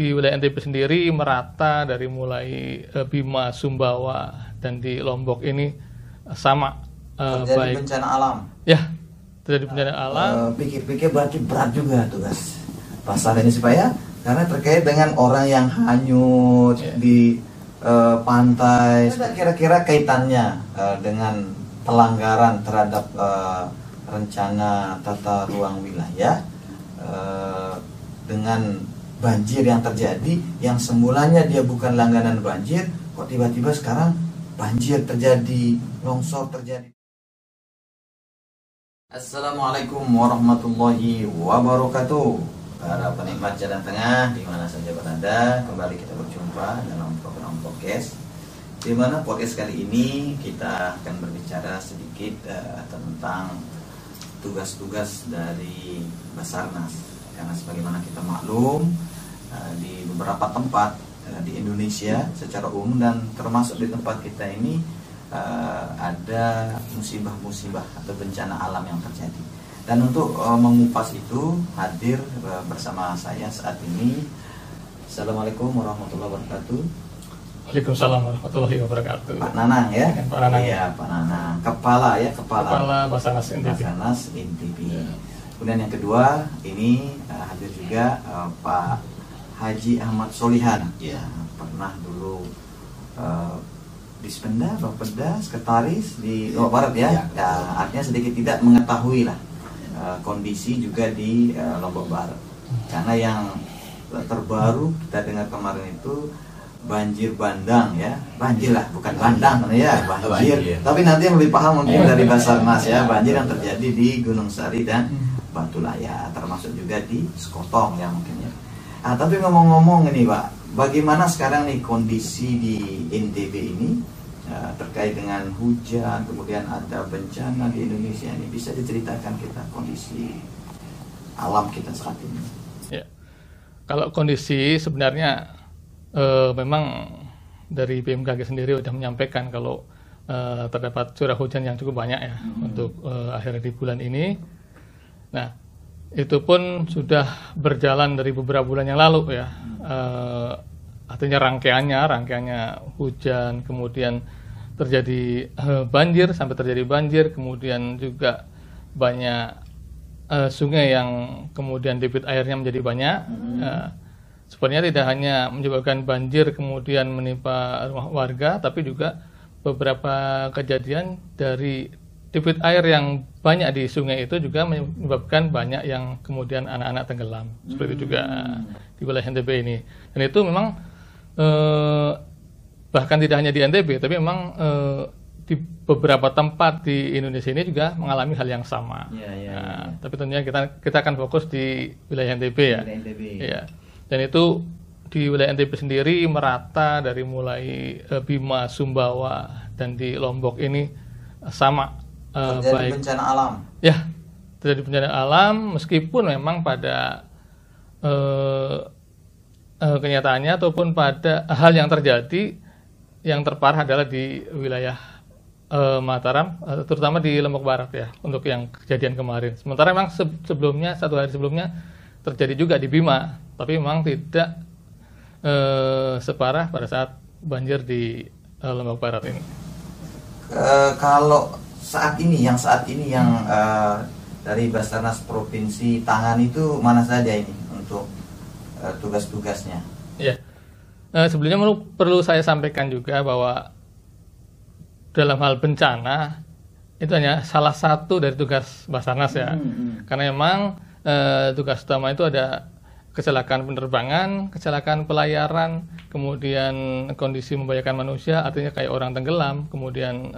di wilayah NTB sendiri merata dari mulai Bima, Sumbawa, dan di Lombok ini sama terjadi baik bencana alam. ya, terjadi bencana alam. Pikir-pikir berarti berat juga tugas pasar ini supaya karena terkait dengan orang yang hanyut di pantai. Kira-kira kaitannya dengan pelanggaran terhadap rencana tata ruang wilayah dengan banjir yang terjadi, yang semulanya dia bukan langganan banjir, kok tiba-tiba sekarang banjir terjadi, longsor terjadi. Assalamualaikum warahmatullahi wabarakatuh. Para penikmat Jalan Tengah di mana saja berada, kembali kita berjumpa dalam program podcast. Di mana podcast kali ini kita akan berbicara sedikit tentang tugas-tugas dari Basarnas. Karena sebagaimana kita maklum, di beberapa tempat di Indonesia secara umum dan termasuk di tempat kita ini ada musibah-musibah atau bencana alam yang terjadi. Dan untuk mengupas itu hadir bersama saya saat ini. Assalamualaikum warahmatullahi wabarakatuh. Waalaikumsalam warahmatullahi wabarakatuh. Pak Nanang ya? Pak Nanang. Iya, Pak Nanang. Kepala Basarnas NTB. Basarnas NTB. Kemudian yang kedua ini hadir juga Pak Haji Ahmad Solihan. Ya, pernah dulu Dispenda, Bapeda, Sekretaris di Lombok Barat ya. Artinya sedikit tidak mengetahui lah kondisi juga di Lombok Barat. Karena yang terbaru kita dengar kemarin itu banjir bandang ya, banjir lah, bukan bandang ya, banjir. Tapi nanti yang lebih paham mungkin dari Basarnas ya, banjir yang terjadi di Gunung Sari dan Batu Layar, termasuk juga di Sekotong ya mungkin ya. Tapi ngomong-ngomong ini Pak, bagaimana sekarang nih kondisi di NTB ini terkait dengan hujan, kemudian ada bencana di Indonesia ini, bisa diceritakan kita kondisi alam kita saat ini? Ya, kalau kondisi sebenarnya memang dari BMKG sendiri sudah menyampaikan kalau terdapat curah hujan yang cukup banyak ya untuk akhir di bulan ini. Nah, itu pun sudah berjalan dari beberapa bulan yang lalu ya. Artinya rangkaiannya hujan, kemudian terjadi banjir, sampai terjadi banjir, kemudian juga banyak sungai yang kemudian debit airnya menjadi banyak. Sebenarnya tidak hanya menyebabkan banjir kemudian menimpa rumah warga, tapi juga beberapa kejadian dari debit air yang banyak di sungai itu juga menyebabkan banyak yang kemudian anak-anak tenggelam. Seperti itu juga di wilayah NTB ini. Dan itu memang bahkan tidak hanya di NTB, tapi memang di beberapa tempat di Indonesia ini juga mengalami hal yang sama. Tapi tentunya kita akan fokus di wilayah NTB ya. Ya. Dan itu di wilayah NTB sendiri merata dari mulai Bima, Sumbawa, dan di Lombok ini sama terjadi baik bencana alam. Ya, terjadi bencana alam meskipun memang pada kenyataannya ataupun pada hal yang terjadi yang terparah adalah di wilayah Mataram, terutama di Lombok Barat ya, untuk yang kejadian kemarin. Sementara memang sebelumnya, satu hari sebelumnya terjadi juga di Bima, tapi memang tidak separah pada saat banjir di Lombok Barat ini. Kalau saat ini yang dari Basarnas Provinsi tangan itu mana saja ini untuk tugas-tugasnya? Ya. Sebelumnya perlu saya sampaikan juga bahwa dalam hal bencana itu hanya salah satu dari tugas Basarnas ya. Karena memang tugas utama itu ada kecelakaan penerbangan, kecelakaan pelayaran, kemudian kondisi membahayakan manusia, artinya kayak orang tenggelam, kemudian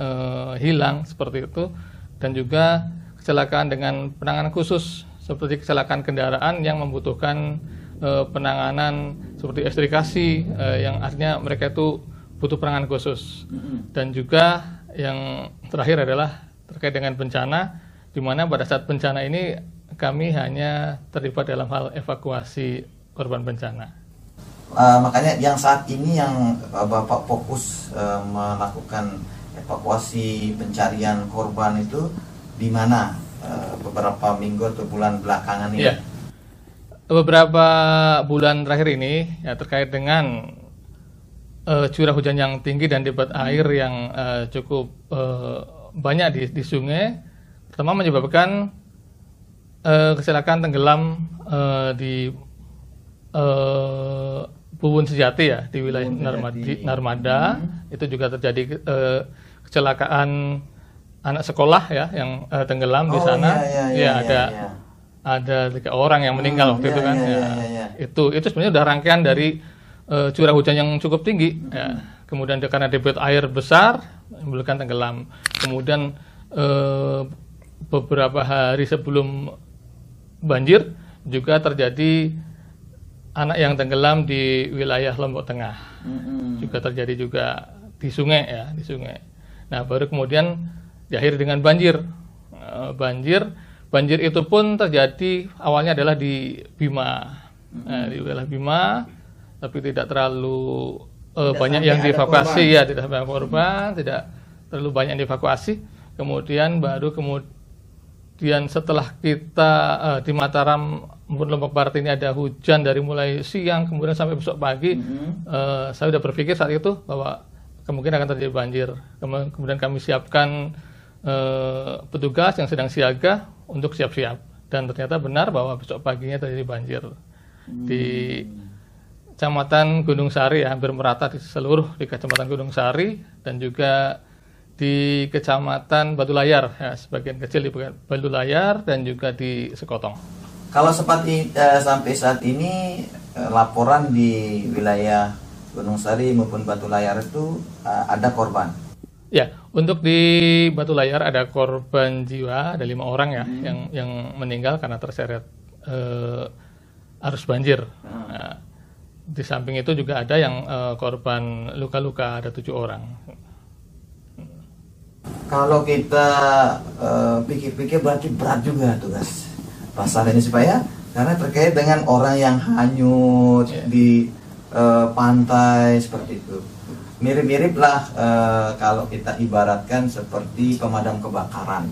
hilang seperti itu, dan juga kecelakaan dengan penanganan khusus seperti kecelakaan kendaraan yang membutuhkan penanganan seperti ekstrikasi, yang artinya mereka itu butuh penanganan khusus. Dan juga yang terakhir adalah terkait dengan bencana, di mana pada saat bencana ini kami hanya terlibat dalam hal evakuasi korban bencana. Makanya yang saat ini yang Bapak fokus melakukan evakuasi pencarian korban itu di mana beberapa minggu atau bulan belakangan ini? Ya. beberapa bulan terakhir ini ya terkait dengan curah hujan yang tinggi dan debit air yang cukup banyak di sungai, pertama menyebabkan kecelakaan tenggelam di Puwun Sejati ya di wilayah Narmada. Itu juga terjadi kecelakaan anak sekolah ya yang tenggelam di sana. Ada 3 orang yang meninggal waktu itu kan. Itu sebenarnya udah rangkaian dari curah hujan yang cukup tinggi. Ya. Kemudian karena debit air besar menimbulkan tenggelam. Kemudian beberapa hari sebelum banjir juga terjadi anak yang tenggelam di wilayah Lombok Tengah. Juga terjadi juga di sungai ya, di sungai. Nah, baru kemudian diakhiri dengan banjir. Banjir itu pun terjadi awalnya adalah di Bima. Nah, di wilayah Bima, tapi tidak terlalu banyak yang dievakuasi ya, tidak banyak korban, tidak terlalu banyak yang dievakuasi. Kemudian setelah kita di Mataram maupun Lombok Barat ini ada hujan dari mulai siang kemudian sampai besok pagi, saya sudah berpikir saat itu bahwa kemungkinan akan terjadi banjir. Kemudian kami siapkan petugas yang sedang siaga untuk siap-siap, dan ternyata benar bahwa besok paginya terjadi banjir di Kecamatan Gunung Sari ya, hampir merata di seluruh di Kecamatan Gunung Sari dan juga di Kecamatan Batu Layar ya, sebagian kecil di Batu Layar dan juga di Sekotong. Kalau sampai saat ini laporan di wilayah Gunung Sari maupun Batu Layar itu ada korban? Ya, untuk di Batu Layar ada korban jiwa, ada 5 orang ya yang meninggal karena terseret arus banjir. Nah, di samping itu juga ada yang korban luka-luka, ada 7 orang. Kalau kita pikir-pikir berarti berat juga tugas pasal ini supaya karena terkait dengan orang yang hanyut di pantai seperti itu. Mirip-mirip lah kalau kita ibaratkan seperti pemadam kebakaran.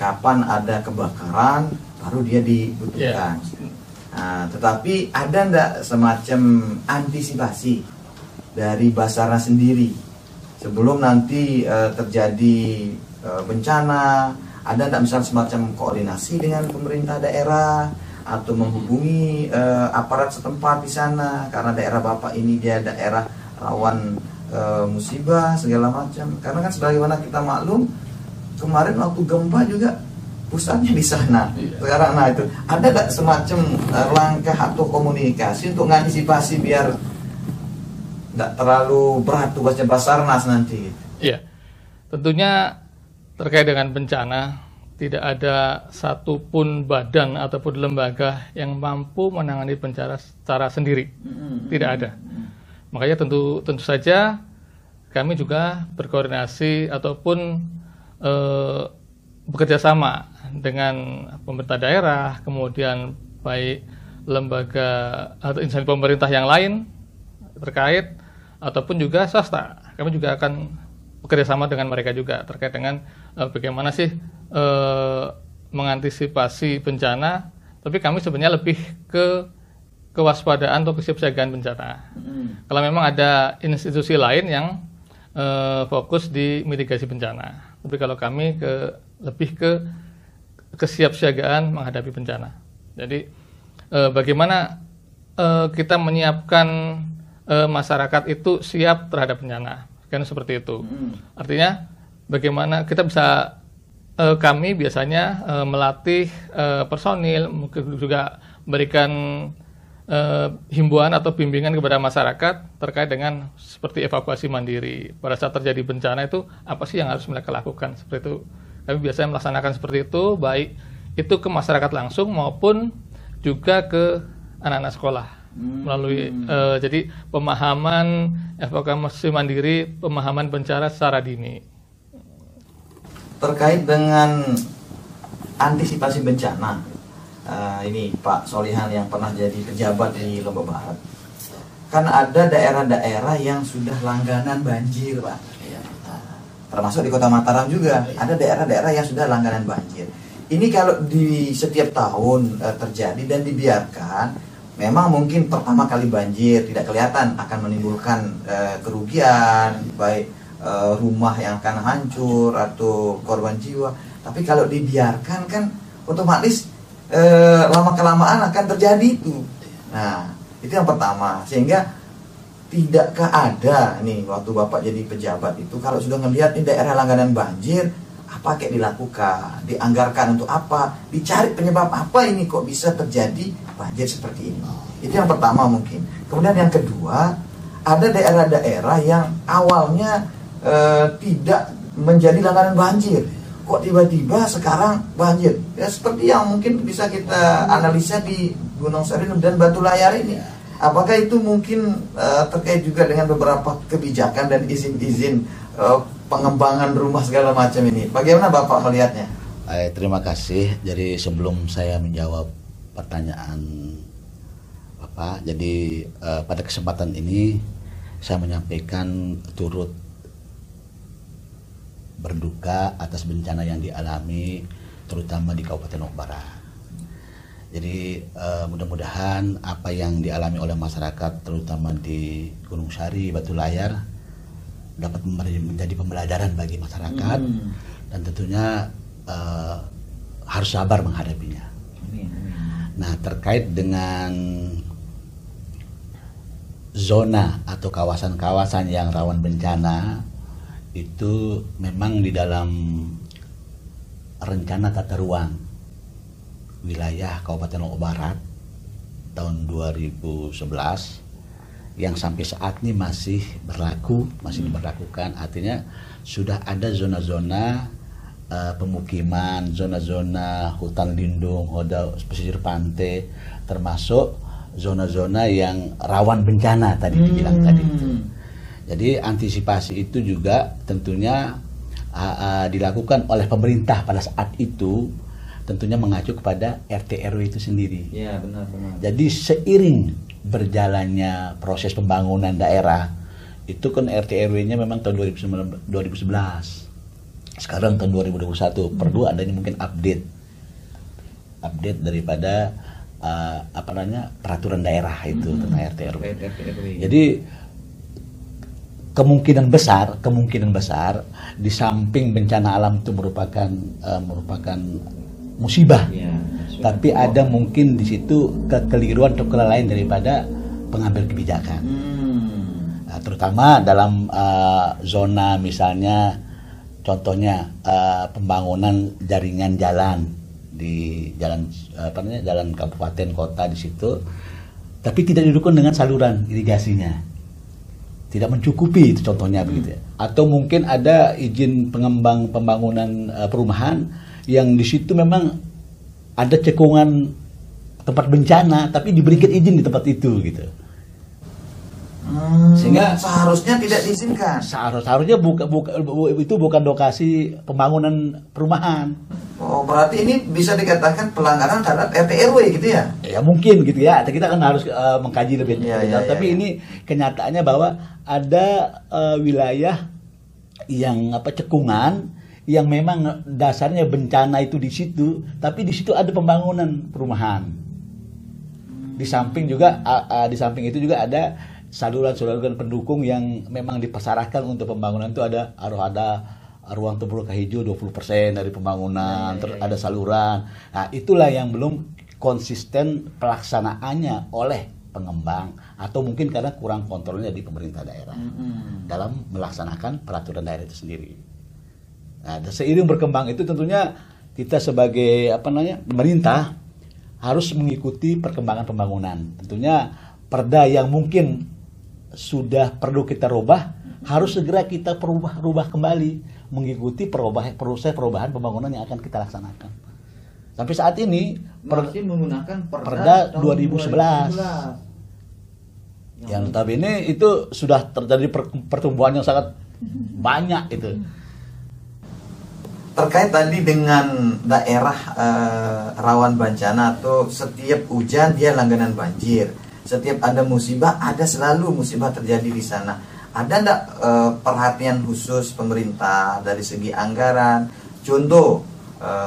Kapan ada kebakaran baru dia dibutuhkan. Nah, tetapi ada enggak semacam antisipasi dari Basarnas sendiri sebelum nanti terjadi bencana? Ada enggak misalnya semacam koordinasi dengan pemerintah daerah atau menghubungi aparat setempat di sana karena daerah Bapak ini dia daerah rawan musibah segala macam, karena kan sebagaimana kita maklum kemarin waktu gempa juga pusatnya di sana. Sekarang nah itu ada nggak semacam langkah atau komunikasi untuk mengantisipasi biar nggak terlalu berat tugasnya Basarnas nanti? Iya, tentunya terkait dengan bencana tidak ada satupun badan ataupun lembaga yang mampu menangani bencana secara sendiri, tidak ada. Makanya tentu saja kami juga berkoordinasi ataupun bekerja sama dengan pemerintah daerah, kemudian baik lembaga atau instansi pemerintah yang lain terkait ataupun juga swasta. Kami juga akan bekerja sama dengan mereka juga terkait dengan bagaimana sih mengantisipasi bencana. Tapi kami sebenarnya lebih ke kewaspadaan atau kesiapsiagaan bencana. Kalau memang ada institusi lain yang fokus di mitigasi bencana, tapi kalau kami lebih ke kesiapsiagaan menghadapi bencana. Jadi bagaimana kita menyiapkan masyarakat itu siap terhadap bencana, kan seperti itu. Artinya bagaimana kita bisa kami biasanya melatih personil, mungkin juga berikan himbauan atau bimbingan kepada masyarakat terkait dengan seperti evakuasi mandiri pada saat terjadi bencana itu apa sih yang harus mereka lakukan, seperti itu. Kami biasanya melaksanakan seperti itu, baik itu ke masyarakat langsung maupun juga ke anak-anak sekolah melalui jadi pemahaman evakuasi mandiri, pemahaman bencana secara dini. Terkait dengan antisipasi bencana, ini Pak Solihan yang pernah jadi pejabat di Lombok Barat, kan ada daerah-daerah yang sudah langganan banjir, Pak. Termasuk di Kota Mataram juga ada daerah-daerah yang sudah langganan banjir. Ini kalau di setiap tahun terjadi dan dibiarkan, memang mungkin pertama kali banjir tidak kelihatan akan menimbulkan kerugian, baik rumah yang akan hancur atau korban jiwa. Tapi kalau dibiarkan kan otomatis lama kelamaan akan terjadi itu. Nah, itu yang pertama. Sehingga tidakkah ada nih waktu Bapak jadi pejabat itu, kalau sudah ngelihat ini daerah langganan banjir, apa kayak dilakukan, dianggarkan untuk apa, dicari penyebab apa ini kok bisa terjadi banjir seperti ini. Itu yang pertama mungkin. Kemudian yang kedua, ada daerah-daerah yang awalnya tidak menjadi langganan banjir, kok tiba-tiba sekarang banjir. Ya seperti yang mungkin bisa kita analisa di Gunung Serinum dan Batu Layar ini. Apakah itu mungkin terkait juga dengan beberapa kebijakan dan izin-izin pengembangan rumah segala macam ini? Bagaimana Bapak melihatnya? Terima kasih. Jadi sebelum saya menjawab pertanyaan Bapak, jadi pada kesempatan ini saya menyampaikan turut berduka atas bencana yang dialami terutama di Kabupaten Lombok Barat. Jadi mudah-mudahan apa yang dialami oleh masyarakat terutama di Gunung Sari, Batu Layar dapat menjadi pembelajaran bagi masyarakat dan tentunya harus sabar menghadapinya. Nah, terkait dengan zona atau kawasan-kawasan yang rawan bencana, itu memang di dalam rencana tata ruang wilayah Kabupaten Lombok Barat tahun 2011 yang sampai saat ini masih berlaku, masih diberlakukan. Artinya sudah ada zona-zona pemukiman, zona-zona hutan lindung, pesisir pantai, termasuk zona-zona yang rawan bencana tadi dibilang tadi itu. Jadi antisipasi itu juga tentunya dilakukan oleh pemerintah pada saat itu, tentunya mengacu kepada RT RW itu sendiri. Ya, benar-benar. Jadi seiring berjalannya proses pembangunan daerah, itu kan RT RW-nya memang tahun 2011. Sekarang tahun 2021 perlu adanya mungkin update daripada peraturan daerah itu tentang RT RW. Jadi kemungkinan besar di samping bencana alam itu merupakan musibah, tapi ada mungkin di situ kekeliruan atau kelalaian daripada pengambil kebijakan. Nah, terutama dalam zona misalnya contohnya pembangunan jaringan jalan di jalan kabupaten kota di situ, tapi tidak didukung dengan saluran irigasinya, tidak mencukupi itu contohnya begitu ya. Atau mungkin ada izin pembangunan perumahan yang di situ memang ada cekungan tempat bencana, tapi diberikan izin di tempat itu gitu. Sehingga seharusnya tidak diizinkan. Seharusnya itu bukan lokasi pembangunan perumahan. Oh, berarti ini bisa dikatakan pelanggaran terhadap RT RW gitu ya? Ya mungkin gitu ya. Kita kan harus mengkaji lebih ya, tapi ini kenyataannya bahwa ada wilayah yang cekungan yang memang dasarnya bencana itu di situ, tapi di situ ada pembangunan perumahan. Di samping itu juga ada saluran-saluran pendukung yang memang dipersyaratkan untuk pembangunan itu ada ruang terbuka hijau 20% dari pembangunan, terus ada saluran. Nah, itulah yang belum konsisten pelaksanaannya oleh pengembang atau mungkin karena kurang kontrolnya di pemerintah daerah dalam melaksanakan peraturan daerah itu sendiri. Nah, seiring berkembang itu tentunya kita sebagai pemerintah harus mengikuti perkembangan pembangunan. Tentunya perda yang mungkin sudah perlu kita rubah harus segera kita rubah kembali mengikuti proses perubahan pembangunan yang akan kita laksanakan. Sampai saat ini masih menggunakan perda 2011. Yang notabene itu sudah terjadi pertumbuhan yang sangat banyak itu. Terkait tadi dengan daerah rawan bencana atau setiap hujan dia langganan banjir, setiap ada musibah ada selalu musibah terjadi di sana. Ada enggak perhatian khusus pemerintah dari segi anggaran? Contoh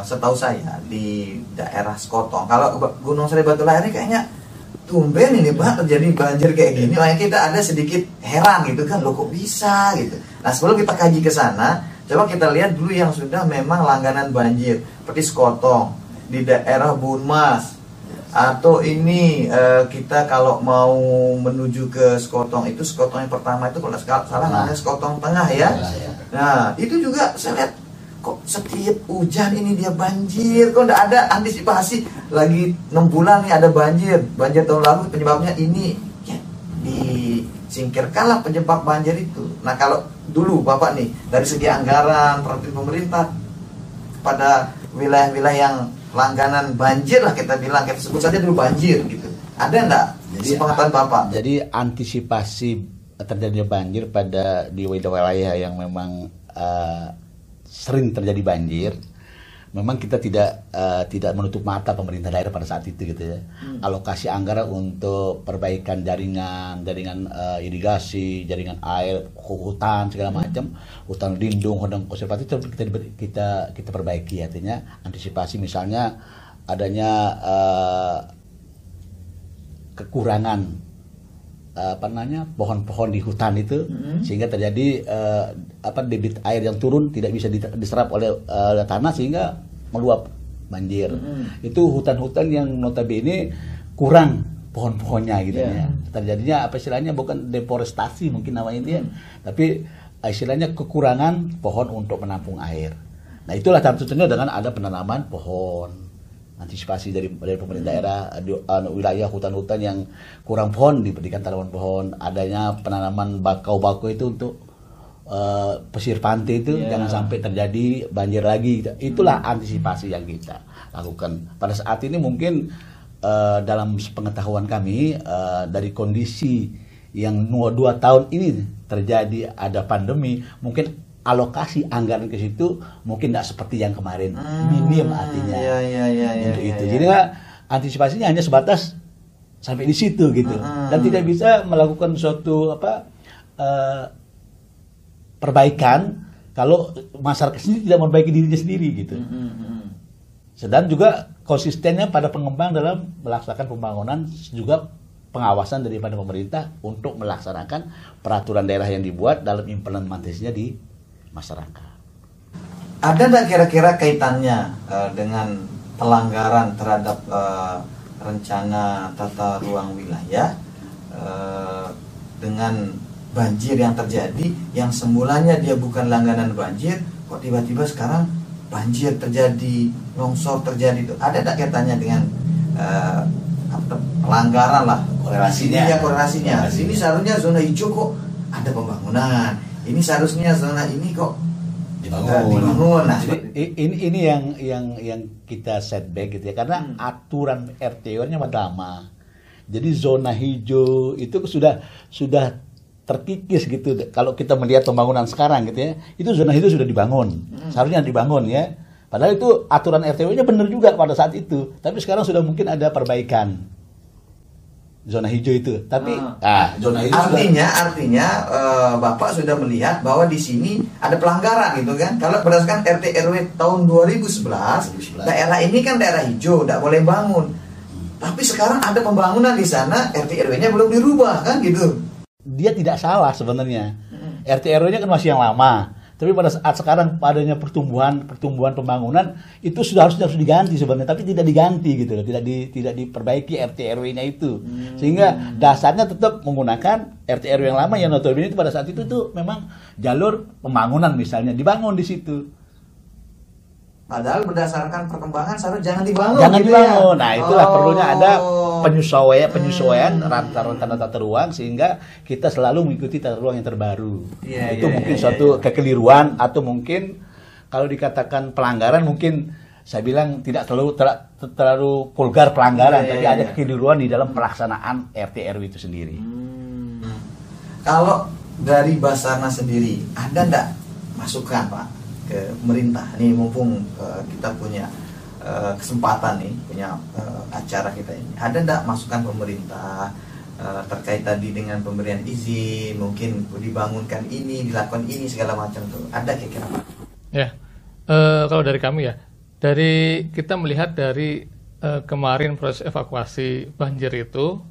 setahu saya di daerah Sekotong, kalau Gunung Sari Batu Layar ini kayaknya tumben ini Pak terjadi banjir kayak gini. Makanya kita ada sedikit heran gitu kan, loh kok bisa gitu. Nah sebelum kita kaji ke sana, coba kita lihat dulu yang sudah memang langganan banjir seperti Sekotong di daerah Bunmas, atau ini kita kalau mau menuju ke Sekotong itu, Sekotong yang pertama itu kalau nggak salah namanya Sekotong Tengah ya. Nah itu juga saya lihat kok setiap hujan ini dia banjir, kok nggak ada antisipasi. Lagi 6 bulan nih ada banjir tahun lalu penyebabnya ini ya, disingkirkanlah penyebab banjir itu. Nah kalau dulu Bapak nih dari segi anggaran perhatian pemerintah pada wilayah-wilayah yang langganan banjir lah kita bilang, kita sebut saja dulu banjir gitu, ada enggak sepengetahuan Bapak? Jadi antisipasi terjadinya banjir pada di wilayah yang memang sering terjadi banjir, memang kita tidak menutup mata pemerintah daerah pada saat itu gitu ya. Alokasi anggaran untuk perbaikan jaringan irigasi, jaringan air, hutan segala macam, hutan lindung, hutan konservatif kita perbaiki. Artinya antisipasi misalnya adanya kekurangan pohon-pohon di hutan itu, sehingga terjadi debit air yang turun tidak bisa diserap oleh tanah sehingga meluap banjir. Itu hutan-hutan yang notabene kurang pohon-pohonnya gitu ya. Terjadinya apa istilahnya, bukan deforestasi mungkin namanya itu ya, tapi istilahnya kekurangan pohon untuk menampung air. Nah itulah tentunya dengan ada penanaman pohon. Antisipasi dari pemerintah daerah wilayah hutan-hutan yang kurang pohon diberikan tanaman pohon, adanya penanaman bakau-bakau itu untuk pesisir pantai itu jangan sampai terjadi banjir lagi. Itulah antisipasi yang kita lakukan pada saat ini. Mungkin dalam pengetahuan kami dari kondisi yang 2 tahun ini terjadi ada pandemi, mungkin alokasi anggaran ke situ mungkin tidak seperti yang kemarin, minim artinya untuk itu. Jadi antisipasinya hanya sebatas sampai di situ gitu, dan tidak bisa melakukan suatu perbaikan kalau masyarakat sendiri tidak memperbaiki dirinya sendiri gitu. Sedang juga konsistennya pada pengembang dalam melaksanakan pembangunan, juga pengawasan daripada pemerintah untuk melaksanakan peraturan daerah yang dibuat dalam implementasinya di masyarakat. Ada nggak kira-kira kaitannya dengan pelanggaran terhadap rencana tata ruang wilayah dengan banjir yang terjadi, yang semulanya dia bukan langganan banjir, kok tiba-tiba sekarang banjir terjadi, longsor terjadi, itu ada nggak kaitannya dengan pelanggaran lah, korelasinya. Ini seharusnya zona hijau kok ada pembangunan, ini seharusnya zona ini kok dibangun. Nah, ini yang kita setback gitu ya, karena aturan RTO-nya lama. Jadi zona hijau itu sudah terkikis gitu. Kalau kita melihat pembangunan sekarang gitu ya, itu zona hijau sudah dibangun, seharusnya dibangun ya. Padahal itu aturan RTO-nya benar juga pada saat itu, tapi sekarang sudah mungkin ada perbaikan zona hijau itu. Tapi zona hijau artinya Bapak sudah melihat bahwa di sini ada pelanggaran gitu kan. Kalau berdasarkan RT RW tahun 2011, daerah ini kan daerah hijau, tidak boleh bangun. Tapi sekarang ada pembangunan di sana, RT RW-nya belum dirubah kan gitu. Dia tidak salah sebenarnya. RT RW-nya kan masih yang lama. Tapi pada saat sekarang padanya pertumbuhan pembangunan itu harus diganti sebenarnya, tapi tidak diganti gitu loh, tidak diperbaiki RT RW-nya itu. Sehingga dasarnya tetap menggunakan RT RW yang lama, yang notabene itu pada saat itu tuh memang jalur pembangunan misalnya dibangun di situ. Padahal berdasarkan perkembangan seharusnya jangan dibangun. Jangan gitu dibangun. Ya? Nah, itulah perlunya ada penyesuaian rancangan tata ruang sehingga kita selalu mengikuti tata ruang yang terbaru. Itu mungkin suatu kekeliruan, atau mungkin kalau dikatakan pelanggaran, mungkin saya bilang tidak terlalu vulgar pelanggaran, tapi ada kekeliruan di dalam pelaksanaan RT RW itu sendiri. Kalau dari Basarnas sendiri, ada enggak masukan Pak ke pemerintah? Nih mumpung kita punya kesempatan nih, punya acara kita ini, ada enggak masukan pemerintah terkait tadi dengan pemberian izin, mungkin dibangunkan ini, dilakukan ini segala macam tuh, ada kira-kira Pak? Ya, kalau dari kami ya, kita melihat dari kemarin proses evakuasi banjir itu,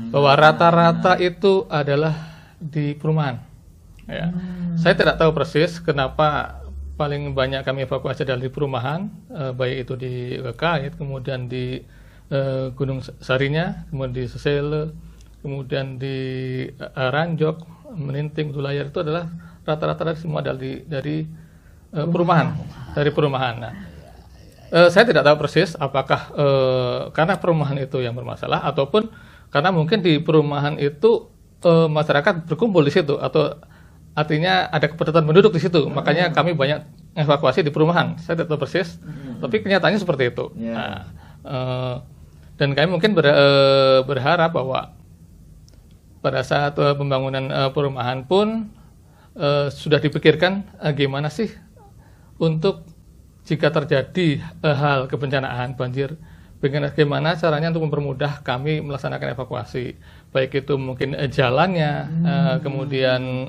Bahwa rata-rata itu adalah di perumahan. Ya. Saya tidak tahu persis kenapa paling banyak kami evakuasi adalah di perumahan, baik itu di Kekait, kemudian di Gunung Sarinya, kemudian di Sesele, kemudian di Ranjok, Meninting, Dulayar, itu adalah rata-rata semua dari perumahan, dari perumahan. Nah, saya tidak tahu persis apakah karena perumahan itu yang bermasalah ataupun karena mungkin di perumahan itu masyarakat berkumpul di situ, atau artinya ada kepadatan penduduk di situ, makanya kami banyak evakuasi di perumahan. Saya tidak tahu persis, tapi kenyataannya seperti itu. Nah, dan kami mungkin berharap bahwa pada saat pembangunan perumahan pun sudah dipikirkan gimana sih untuk jika terjadi hal kebencanaan banjir, bagaimana caranya untuk mempermudah kami melaksanakan evakuasi, baik itu mungkin jalannya, kemudian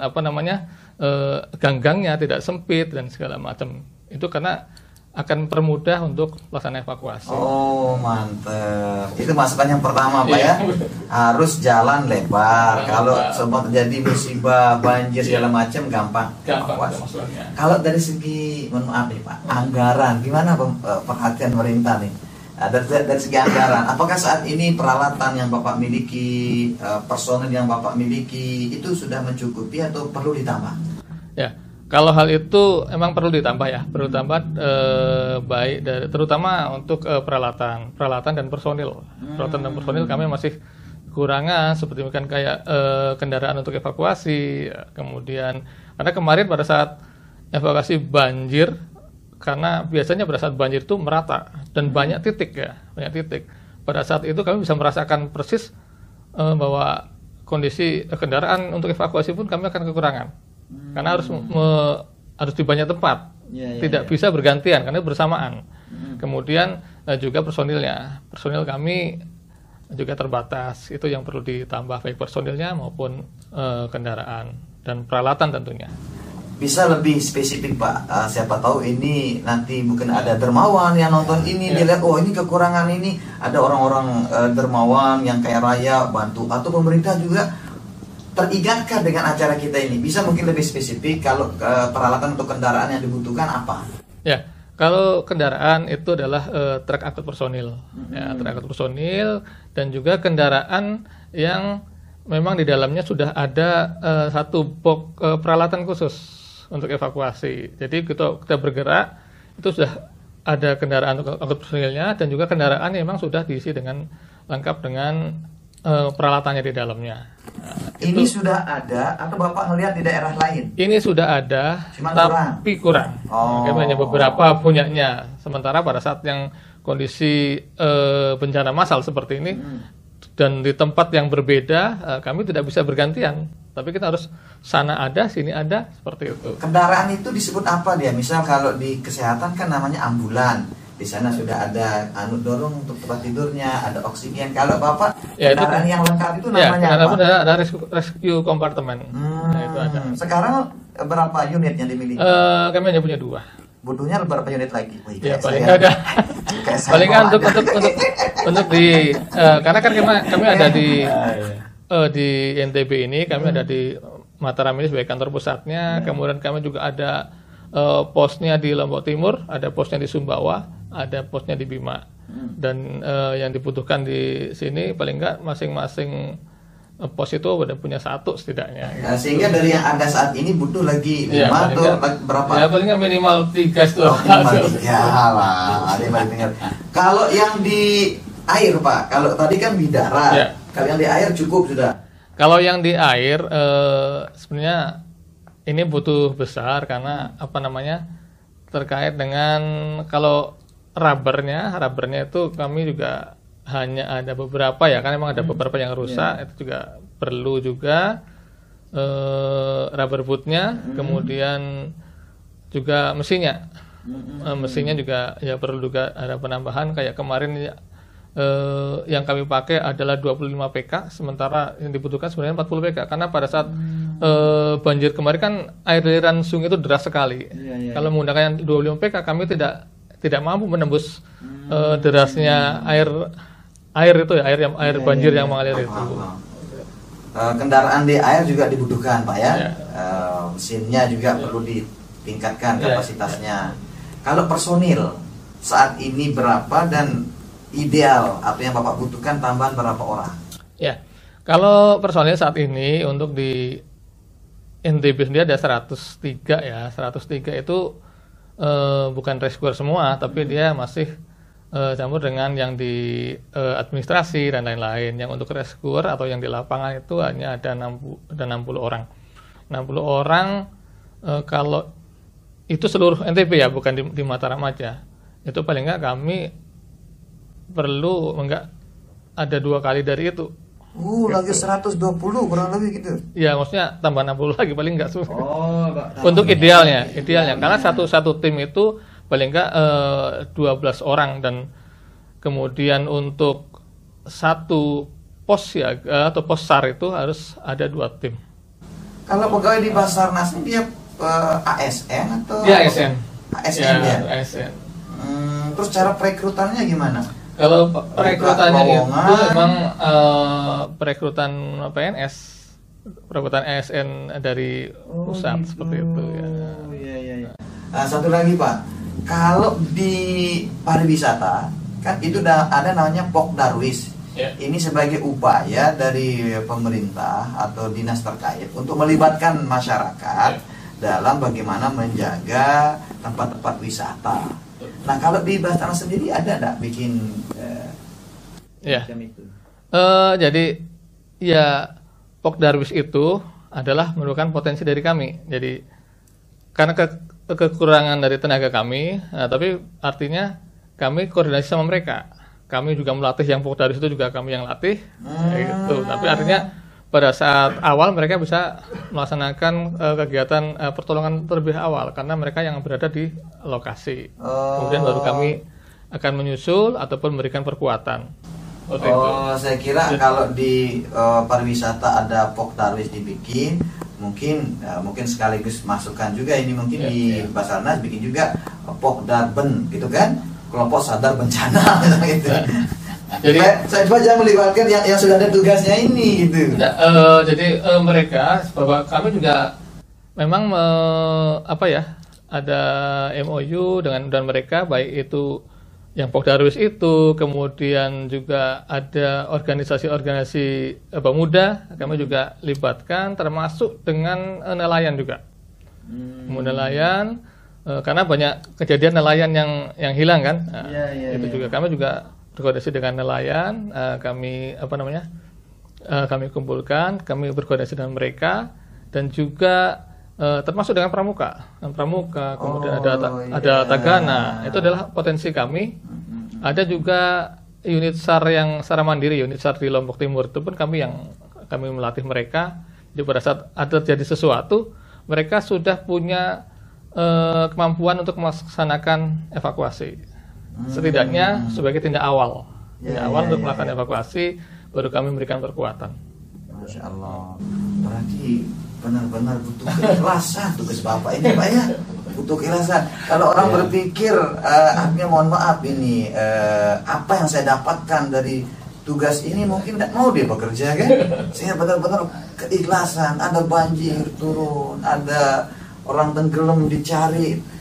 gang-gangnya tidak sempit dan segala macam. Itu karena akan permudah untuk pelaksanaan evakuasi. Oh, mantap. Itu masukan yang pertama, Pak ya. Harus jalan lebar. Kalau sempat terjadi musibah, banjir segala macam, gampang evakuasi. Kalau dari segi, mohon maaf nih Pak, anggaran, gimana perhatian pemerintah nih? Dari segi anggaran, apakah saat ini peralatan yang Bapak miliki, personel yang Bapak miliki, itu sudah mencukupi atau perlu ditambah? Ya, kalau hal itu emang perlu ditambah ya, perlu ditambah baik dari, terutama untuk peralatan dan personil. Peralatan dan personil kami masih kekurangan, seperti mungkin kayak kendaraan untuk evakuasi, kemudian karena kemarin pada saat evakuasi banjir, karena biasanya pada saat banjir itu merata dan banyak titik ya, banyak titik. Pada saat itu kami bisa merasakan persis bahwa kondisi kendaraan untuk evakuasi pun kami akan kekurangan, karena harus di banyak tempat, tidak bisa bergantian karena bersamaan. Kemudian juga personil kami juga terbatas, itu yang perlu ditambah baik personilnya maupun kendaraan dan peralatan tentunya. Bisa lebih spesifik Pak, siapa tahu ini nanti mungkin ada dermawan yang nonton ini, dia lihat, oh ini kekurangan ini, ada orang-orang dermawan yang kaya raya bantu, atau pemerintah juga teringatkan dengan acara kita ini. Bisa mungkin lebih spesifik kalau peralatan atau kendaraan yang dibutuhkan apa? Ya, kalau kendaraan itu adalah truk angkut personil, ya, truk angkut personil, dan juga kendaraan yang memang di dalamnya sudah ada satu box peralatan khusus untuk evakuasi. Jadi kita bergerak itu sudah ada kendaraan untuk angkut personilnya, dan juga kendaraan yang memang sudah diisi dengan lengkap dengan peralatannya di dalamnya. Nah, ini sudah ada atau Bapak ngelihat di daerah lain? Ini sudah ada, tapi kurang. Hanya beberapa punyanya. Sementara pada saat yang kondisi bencana massal seperti ini dan di tempat yang berbeda, kami tidak bisa bergantian. Tapi kita harus sana ada, sini ada, seperti itu. Kendaraan itu disebut apa dia? Misal kalau di kesehatan kan namanya ambulan. Di sana sudah ada anu dorong untuk tempat tidurnya, ada oksigen. Kalau Bapak ya, kendaraan yang lengkap itu namanya apa? Ada rescue compartment. Nah, itu ada. Sekarang berapa unit yang dimiliki? Kami hanya punya 2. Butuhnya berapa unit lagi? Ya, paling ada. Paling untuk di karena kan kami ada di NTB ini, kami ada di Mataram ini sebagai kantor pusatnya. Kemudian kami juga ada posnya di Lombok Timur, ada posnya di Sumbawa, ada posnya di Bima. Dan yang dibutuhkan di sini paling enggak masing-masing pos itu udah punya 1 setidaknya. Nah, sehingga dari yang ada saat ini butuh lagi 5 atau berapa? Ya paling enggak minimal 3 itu. Ya lah, kalau yang di air Pak, kalau tadi kan di darat, kalau yang di air cukup sudah. Kalau yang di air sebenarnya ini butuh besar karena terkait dengan kalau rubbernya itu kami juga hanya ada beberapa ya, kan memang ada beberapa yang rusak, itu juga perlu juga rubber bootnya, kemudian juga mesinnya juga ya perlu juga ada penambahan. Kayak kemarin yang kami pakai adalah 25 PK, sementara yang dibutuhkan sebenarnya 40 PK karena pada saat banjir kemarin kan air aliran sungai itu deras sekali. Kalau menggunakan 25 PK kami tidak mampu menembus derasnya air itu ya, air banjir yang mengalir itu. Kendaraan di air juga dibutuhkan Pak ya. Ya. Mesinnya juga perlu ditingkatkan kapasitasnya. Kalau personil saat ini berapa dan ideal apa yang Bapak butuhkan tambahan berapa orang? Ya, kalau personil saat ini untuk di NTB sendiri ada 103 ya. 103 itu bukan rescuer semua, tapi dia masih campur dengan yang di administrasi dan lain-lain. Yang untuk rescuer atau yang di lapangan itu hanya ada 60 orang. 60 orang kalau itu seluruh NTB ya, bukan di Mataram aja. Itu paling nggak kami perlu ada 2 kali dari itu. Lagi 120 kurang lebih gitu. Ya, maksudnya tambah 60 lagi paling nggak semua. Untuk Untuk idealnya karena satu tim itu paling nggak 12 orang, dan kemudian untuk satu pos siaga atau pos SAR itu harus ada 2 tim. Kalau pegawai di Basarnas ini dia ASN atau? Dia ASN. ASN ya. ASN. Terus cara perekrutannya gimana? Kalau perekrutannya itu lowongan. memang perekrutan PNS, perekrutan ASN dari pusat seperti itu ya. Iya. Satu lagi Pak, kalau di pariwisata kan itu ada namanya Pokdarwis. Ya. Ini sebagai upaya dari pemerintah atau dinas terkait untuk melibatkan masyarakat dalam bagaimana menjaga tempat-tempat wisata. Nah, kalau di Basarnas sendiri ada nggak bikin macam itu? Jadi ya Pokdarwis itu adalah merupakan potensi dari kami. Jadi karena kekurangan dari tenaga kami, tapi artinya kami koordinasi sama mereka. Kami juga melatih yang Pokdarwis itu juga kami yang latih, gitu. Tapi artinya pada saat awal mereka bisa melaksanakan kegiatan pertolongan terlebih awal karena mereka yang berada di lokasi. Kemudian baru kami akan menyusul ataupun memberikan perkuatan. Saya kira kalau di pariwisata ada Pokdarwis dibikin, mungkin sekaligus masukkan juga ini mungkin di Basarnas bikin juga Pokdarben gitu kan, kelompok sadar bencana gitu. Jadi saya coba jangan melibatkan yang sudah ada tugasnya ini gitu. Jadi mereka bahwa kami juga memang ada MOU dengan mereka, baik itu yang Pokdarwis itu, kemudian juga ada organisasi-organisasi pemuda kami juga libatkan, termasuk dengan nelayan juga. Nelayan karena banyak kejadian nelayan yang hilang kan. Itu juga kami juga berkoordinasi dengan nelayan, kami kami kumpulkan, kami berkoordinasi dengan mereka, dan juga termasuk dengan pramuka, kemudian ada tagana, itu adalah potensi kami. Ada juga unit SAR yang secara mandiri, unit SAR di Lombok Timur itu pun kami melatih mereka. Jadi pada saat ada terjadi sesuatu, mereka sudah punya kemampuan untuk melaksanakan evakuasi. Setidaknya sebagai tindak awal untuk melakukan evakuasi, baru kami memberikan perkuatan. Masya Allah, berarti benar-benar butuh keikhlasan tugas Bapak ini Pak ya, butuh keikhlasan. Kalau orang berpikir, artinya mohon maaf ini, apa yang saya dapatkan dari tugas ini mungkin tidak mau dia bekerja kan. Saya benar-benar keikhlasan, ada banjir turun, ada orang tenggelam dicari.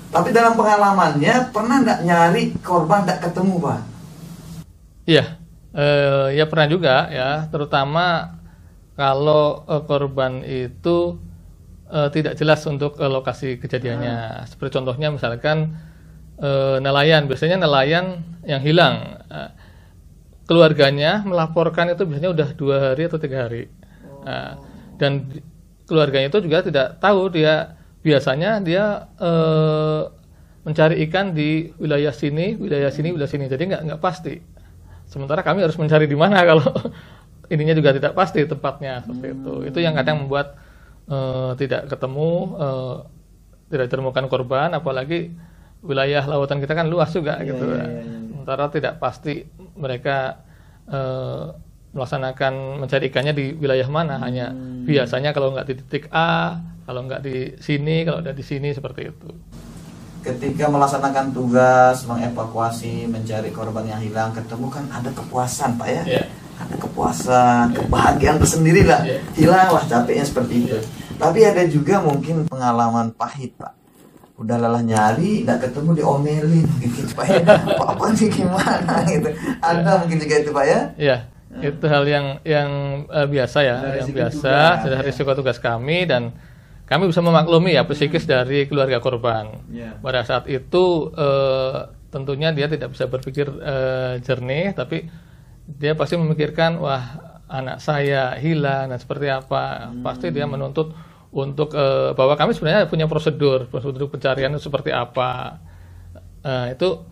Tapi dalam pengalamannya pernah nggak nyari korban nggak ketemu Pak? Iya, ya pernah juga ya, terutama kalau korban itu tidak jelas untuk lokasi kejadiannya. Seperti contohnya misalkan nelayan, biasanya nelayan yang hilang, keluarganya melaporkan itu biasanya udah 2 hari atau 3 hari, dan keluarganya itu juga tidak tahu biasanya dia mencari ikan di wilayah sini, jadi nggak pasti. Sementara kami harus mencari di mana kalau ininya juga tidak pasti tempatnya seperti itu. Itu yang kadang membuat tidak ketemu, tidak ditemukan korban, apalagi wilayah lautan kita kan luas juga gitu. Sementara tidak pasti mereka melaksanakan mencari ikannya di wilayah mana, hanya biasanya kalau nggak di titik A, kalau nggak di sini, kalau ada di sini, seperti itu. ketika melaksanakan tugas mengevakuasi, mencari korban yang hilang, ketemu kan ada kepuasan Pak ya. Yeah. Ada kepuasan, kebahagiaan tersendiri lah. Yeah. Hilanglah capeknya seperti itu. Tapi ada juga mungkin pengalaman pahit Pak. Udah lelah nyari, nggak ketemu, diomelin gitu Pak ya. Apa nih gimana gitu. Ada mungkin juga itu Pak ya? Iya, itu hal yang biasa ya, Sudah yang risiko biasa, tugas, sudah ya. risiko tugas kami, dan kami bisa memaklumi ya psikis dari keluarga korban. Ya. Pada saat itu tentunya dia tidak bisa berpikir jernih, tapi dia pasti memikirkan, wah anak saya hilang dan seperti apa. Pasti dia menuntut untuk bahwa kami sebenarnya punya prosedur pencarian itu seperti apa. Itu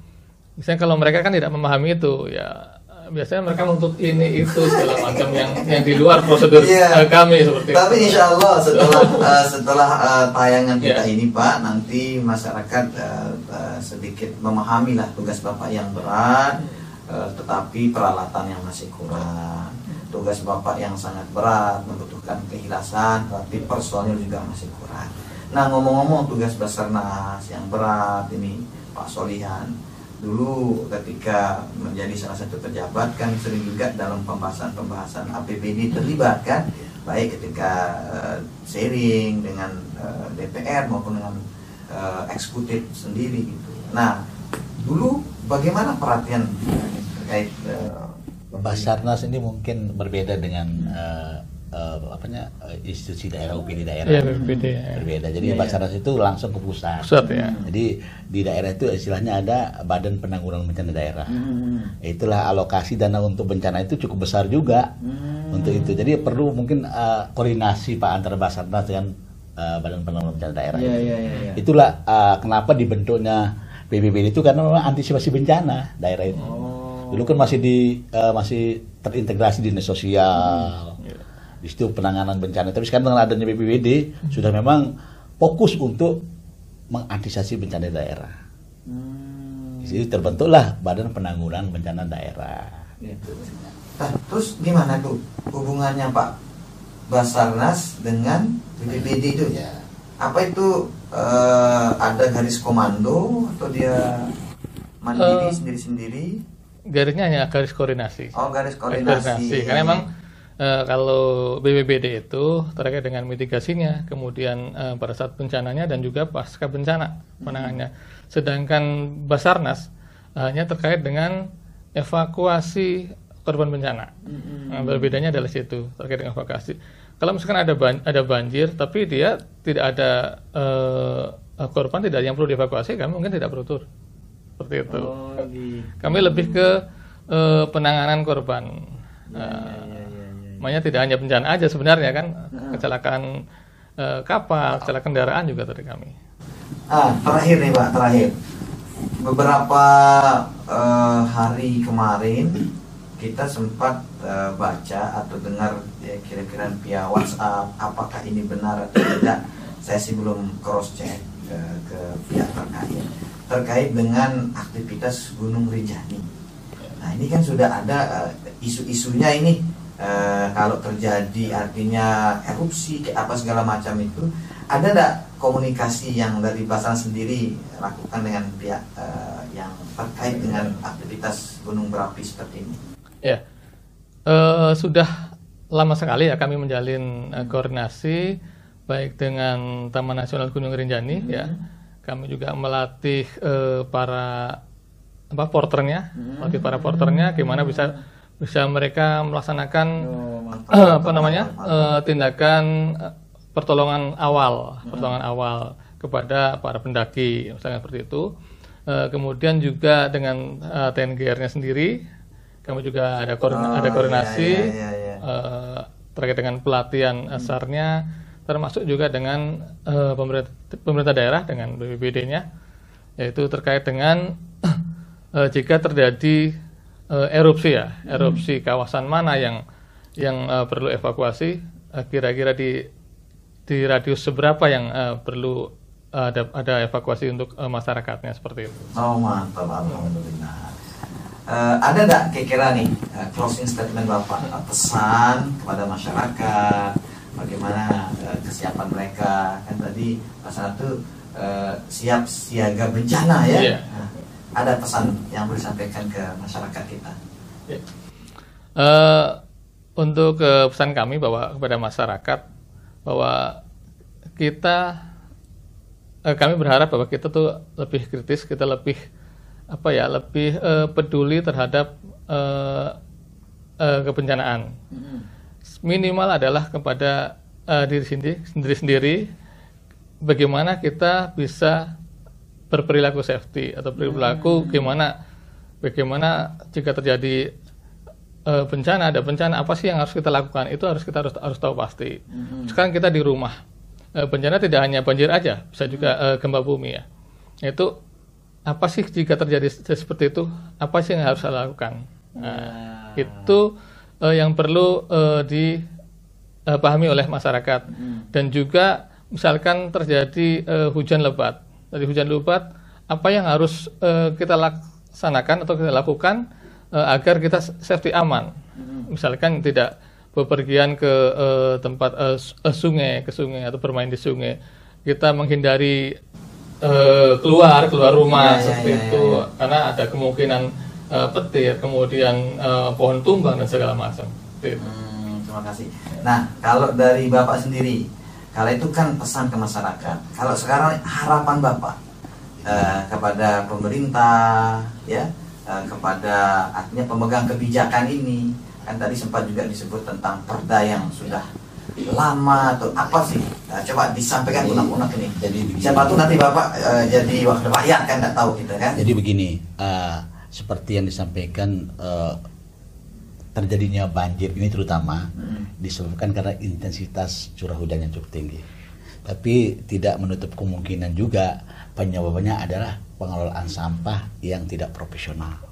misalnya kalau mereka kan tidak memahami itu, ya biasanya mereka menuntut ini itu segala macam yang di luar prosedur Iya. kami seperti Tapi itu. insya Allah setelah tayangan kita Ya. ini Pak, nanti masyarakat sedikit memahami lah tugas Bapak yang berat, tetapi peralatan yang masih kurang. Tugas Bapak yang sangat berat, membutuhkan keikhlasan, tapi personil juga masih kurang. Nah ngomong-ngomong tugas Basarnas yang berat ini Pak Solihan, dulu ketika menjadi salah satu pejabat kan sering juga dalam pembahasan APBD terlibat kan, baik ketika sharing dengan DPR maupun dengan eksekutif sendiri gitu. Nah dulu bagaimana perhatian terkait Basarnas ini mungkin berbeda dengan institusi daerah, UPD daerah. Iya, berbeda ya. Berbeda. Jadi Iya, iya. Basarnas itu langsung ke pusat. Pusat ya. Jadi di daerah itu istilahnya ada Badan Penanggulangan Bencana Daerah. Itulah alokasi dana untuk bencana itu cukup besar juga untuk itu. Jadi perlu mungkin koordinasi Pak antara Basarnas dengan Badan Penanggulangan Bencana Daerah. Iya, itu. iya, iya, iya. Itulah kenapa dibentuknya BPBD itu, karena memang antisipasi bencana daerah itu. Dulu kan masih terintegrasi di dinas sosial. Di situ penanganan bencana. Tapi sekarang dengan adanya BPBD sudah memang fokus untuk mengantisipasi bencana daerah. Di situ terbentuklah Badan Penanggulangan Bencana Daerah. Gitu. Nah, terus gimana tuh hubungannya Pak Basarnas dengan BPBD itu? Ya. Apa itu ada garis komando atau dia mandiri sendiri-sendiri? Garisnya hanya garis koordinasi. Oh, garis koordinasi. Karena memang kalau BPBD itu terkait dengan mitigasinya, kemudian pada saat bencananya dan juga pasca bencana penanganannya. Sedangkan Basarnas hanya terkait dengan evakuasi korban bencana. Nah, berbedanya adalah situ terkait dengan evakuasi. Kalau misalkan ada banjir, tapi dia tidak ada korban, tidak ada yang perlu dievakuasi, kami mungkin tidak perlu tur. Seperti itu. Kami lebih ke penanganan korban. Makanya tidak hanya bencana aja sebenarnya kan, kecelakaan kapal, kecelakaan kendaraan juga dari kami. Terakhir nih Pak, terakhir. Beberapa hari kemarin kita sempat baca atau dengar ya, kira-kira via WhatsApp, apakah ini benar atau tidak, saya sih belum cross check ke pihak terkait dengan aktivitas Gunung Rinjani. Nah ini kan sudah ada isu-isunya ini, kalau terjadi artinya erupsi apa segala macam itu, ada nggak komunikasi yang dari Basarnas sendiri lakukan dengan pihak yang terkait dengan aktivitas gunung berapi seperti ini? Ya, sudah lama sekali ya kami menjalin koordinasi baik dengan Taman Nasional Gunung Rinjani ya. Kami juga melatih para porternya, gimana bisa mereka melaksanakan tindakan pertolongan awal kepada para pendaki, misalnya seperti itu. Kemudian juga dengan TNGR-nya sendiri, kami juga ada koordinasi terkait dengan pelatihan SAR-nya, termasuk juga dengan pemerintah daerah dengan BPBD-nya, yaitu terkait dengan jika terjadi erupsi kawasan mana yang perlu evakuasi, kira-kira di radius seberapa yang perlu ada evakuasi untuk masyarakatnya, seperti itu. Oh mantap, alhamdulillah. Ada nggak kira-kira nih closing statement Bapak, pesan kepada masyarakat, bagaimana kesiapan mereka? Kan tadi Pak Sanatu siap siaga bencana ya. Iya. Nah, ada pesan yang boleh disampaikan ke masyarakat kita? Ya. Untuk pesan kami bahwa kepada masyarakat bahwa kami berharap bahwa kita tuh lebih kritis, kita lebih lebih peduli terhadap kebencanaan. Minimal adalah kepada diri sendiri bagaimana kita bisa berperilaku safety atau perilaku bagaimana jika terjadi ada bencana apa sih yang harus kita lakukan, itu kita harus tahu pasti. Sekarang kita di rumah, bencana tidak hanya banjir aja, bisa juga gempa bumi ya. Itu apa sih jika terjadi seperti itu, apa sih yang harus kita lakukan? Itu yang perlu dipahami oleh masyarakat. Dan juga misalkan terjadi hujan lebat, dari hujan lebat apa yang harus kita laksanakan atau kita lakukan agar kita safety aman. Misalkan tidak bepergian ke tempat sungai atau bermain di sungai. Kita menghindari keluar rumah seperti itu karena ada kemungkinan petir, kemudian pohon tumbang dan segala macam. Terima kasih. Nah, kalau dari Bapak sendiri, kalau itu kan pesan ke masyarakat. Kalau sekarang harapan Bapak kepada pemerintah, ya, kepada artinya pemegang kebijakan ini, kan tadi sempat juga disebut tentang perda yang sudah lama atau apa sih? Nah, coba disampaikan unek-unek ini. Jadi siapa tuh nanti Bapak jadi wakil rakyat kan, nggak tahu kita kan? Jadi begini, seperti yang disampaikan, terjadinya banjir ini terutama disebabkan karena intensitas curah hujan yang cukup tinggi. Tapi tidak menutup kemungkinan juga penyebabnya adalah pengelolaan sampah yang tidak profesional.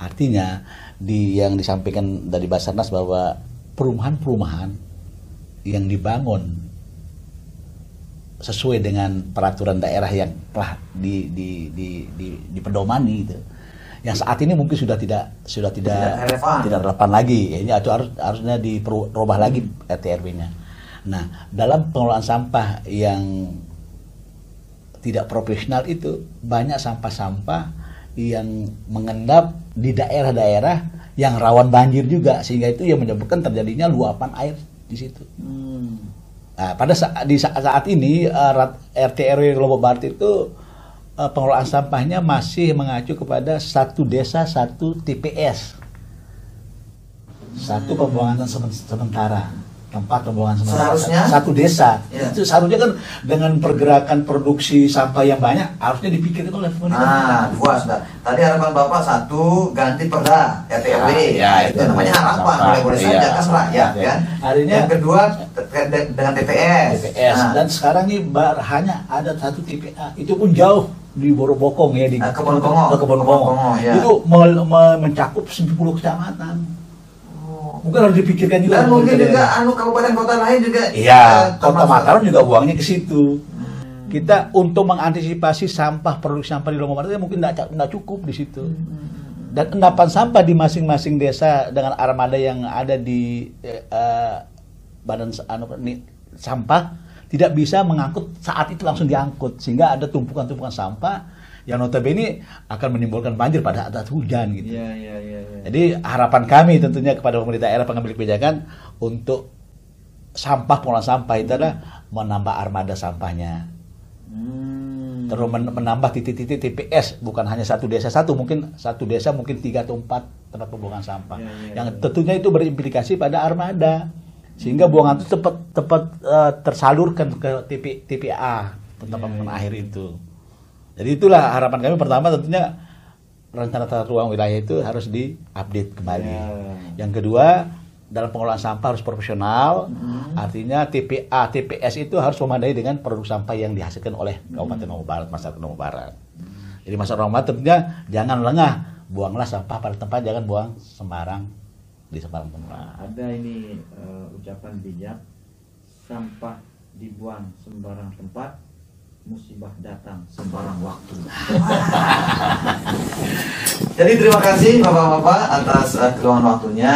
Artinya yang disampaikan dari Basarnas bahwa perumahan-perumahan yang dibangun sesuai dengan peraturan daerah yang telah dipedomani itu, yang saat ini mungkin sudah tidak relevan lagi. Ini harusnya dirubah lagi RT/RW-nya. Nah, dalam pengelolaan sampah yang tidak profesional itu banyak sampah-sampah yang mengendap di daerah-daerah yang rawan banjir juga, sehingga itu yang menyebabkan terjadinya luapan air di situ. Nah, pada saat ini RT/RW Lombok Barat itu pengelolaan sampahnya masih mengacu kepada satu desa satu TPS, satu pembuangan sementara, tempat pembuangan sementara. Seharusnya satu desa. Ya. Itu seharusnya kan dengan pergerakan produksi sampah yang banyak harusnya dipikirkan oleh pemerintah. Puas dah. Tadi harapan Bapak satu, ganti perda RT/RW. Itu namanya harapan, boleh saja kan rakyat kan. Artinya yang kedua dengan TPS. Dan sekarang ini hanya ada satu TPA, itu pun jauh di Borobokong ya, di Kebon Kongo. Ya. Itu mencakup 10 kecamatan. Mungkin harus dipikirkan juga. Dan mungkin juga kabupaten kota lain juga. Iya, Kota Mataram juga buangnya ke situ. Kita untuk mengantisipasi produksi sampah di Lombok Barat mungkin nggak cukup di situ. Dan endapan sampah di masing-masing desa dengan armada yang ada di badan sampah tidak bisa mengangkut saat itu langsung diangkut, sehingga ada tumpukan-tumpukan sampah yang notabene akan menimbulkan banjir pada saat hujan gitu. Iya. Jadi harapan kami tentunya kepada pemerintah daerah, pengambil kebijakan untuk pengelolaan sampah itu adalah menambah armada sampahnya. Terus menambah titik-titik TPS, bukan hanya satu desa mungkin 3 atau 4 tempat pembuangan sampah. Yang tentunya itu berimplikasi pada armada, sehingga buangan itu tepat tersalurkan ke TPA, tempat pembuangan akhir itu. Jadi itulah harapan kami. Pertama tentunya rencana tata ruang wilayah itu harus diupdate kembali. Yang kedua, dalam pengelolaan sampah harus profesional. Artinya TPS itu harus memadai dengan produk sampah yang dihasilkan oleh Kabupaten Lombok Barat, masyarakat Lombok Barat. Jadi masyarakat Lombok Barat tentunya jangan lengah, buanglah sampah pada tempat, jangan buang sembarang di sembarang tempat. Ada ini ucapan bijak, sampah dibuang sembarang tempat, musibah datang sembarang waktu. Jadi terima kasih Bapak-bapak atas keluangan waktunya,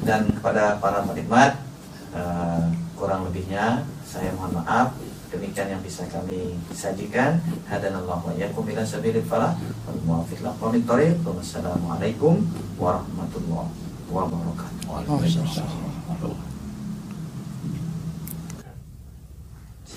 dan kepada para penikmat kurang lebihnya saya mohon maaf. Demikian yang bisa kami sajikan. Hadanallahu wa iyyakum ila sabilil falah wal muwaffiq liqawmit thoriq. Wassalamualaikum warahmatullahi wabarakatuh. Waalaikumsalam.